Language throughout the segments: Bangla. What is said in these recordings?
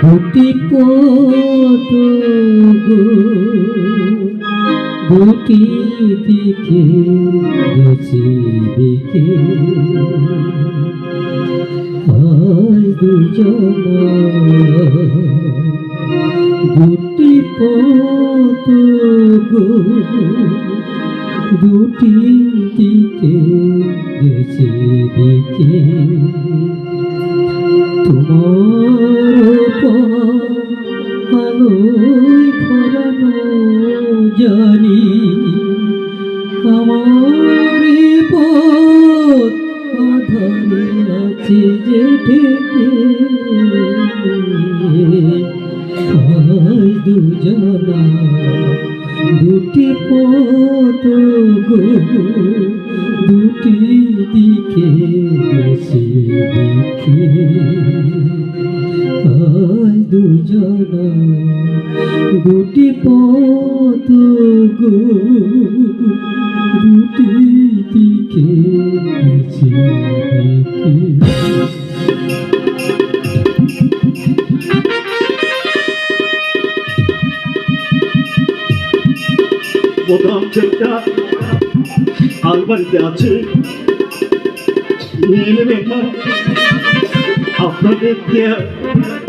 দুটি পথ দুটি দিকে গেছি দিকে আজ দুজনা দুটি পথ দুটি দিকে গেছি দিকে তোমার আলোয় ভরানো জানি আমার পথ আধারে আছে যে ঢেকে আজ দুজনা দুটি পথ দুটি দিকে গেছি দিকে আজ দুজনা দুটি পথ দুটি দিকে গেছি দিকে বোতাম চেকটা আলমারিতে আছে, নিয়ে নেবেন না। আপনাদের দেয়া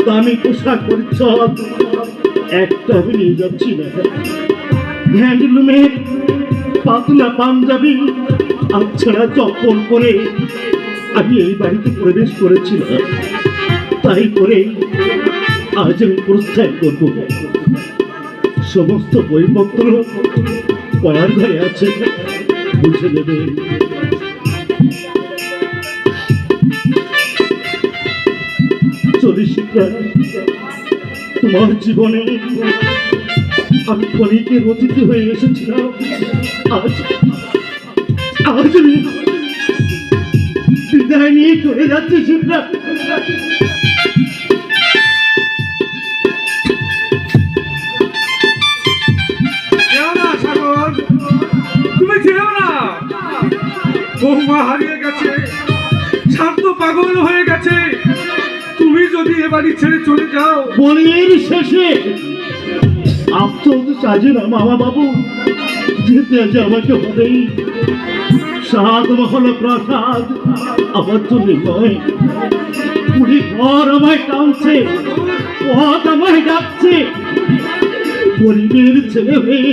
দামি পোশাক পরিচ্ছদ একটা আমি নিয়ে যাচ্ছি না। হ্যান্ডলুমের পাতলা পাঞ্জাবি আচ্ছাড়া চপ্পল পরে আমি এই বাড়িতে প্রবেশ করেছিলাম, তাই করে আজ আমি প্রস্থান করব। সমস্ত বইপত্র পড়ার ঘরে আছে, বুঝে নেবেন। চল্লিশটা তোমার জীবনে আমি ক্ষণিকের অতিথি হয়ে এসেছিলাম। আজ আজ আমি বিদায় নিয়ে চলে যাচ্ছি। শিবরা বৌমা হারিয়ে গেছে, শান্ত পাগল হয়ে গেছে। তুমি যদি এ বাড়ি ছেড়ে চলে যাও, বনের শেষে আফসোস সাজে না মামা বাবু, যেতে আছে আমাকে হবেই। সাত মহল প্রাসাদ আমার জন্য নয়, পুরী ঘর আমায় টানছে, পথ আমায় ডাকছে। গরিবের ছেলে হয়ে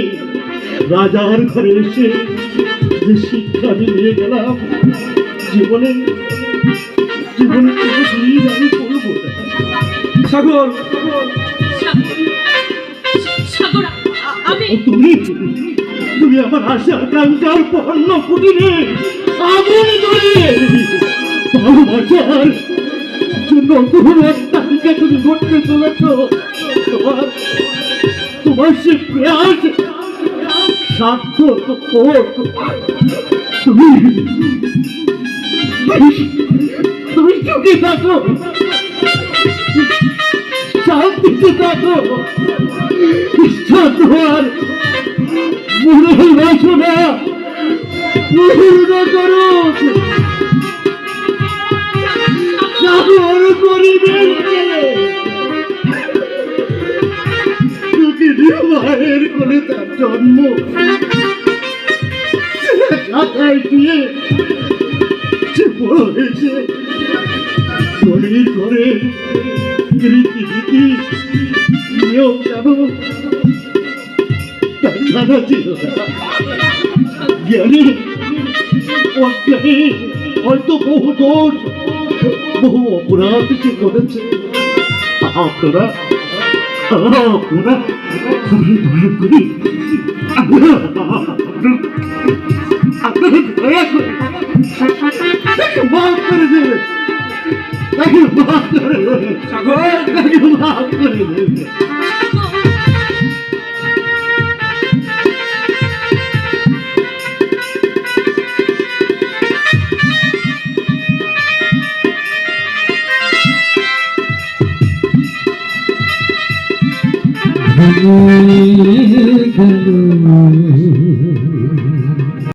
রাজার ঘরে এসে যে শিক্ষা আমি নিয়ে গেলাম, জীবনে জীবনে কোনোদিন আমি করব না। সাগর, তুমি তুমি আমার আশা আকাঙ্ক্ষার পণ্য কুটিরে আগুন ধরিয়ে ভালোবাসার জন্য তোমার তালিকা তুমি করতে চলেছ। তোমার সে প্রয়াস সার্থক হোক। তুমি তুমি সুখে থাকো, শান্তিতে থাকো। ঈশ্বর তোমার মনের বাসনা পূর্ণ করুক। সাগর গরিবের ছেলে, মায়ের কোলে তার জন্ম, ঢাকায় গিয়ে সে বড় হয়েছে। গরিব ঘরে রীতিনীতি নিয়ম জানো তার জানা ছিল না। জ্ঞানী অজ্ঞানী হয়তো বহু দোষ বহু অপরাধ সে করেছে। আপনারা আপনারা দয়া করি আপনারা দয়া করে মাফ করে দেবেন, তাকে মাফ করে দেবেন, তাকে মাফ করে দেবেন। গেল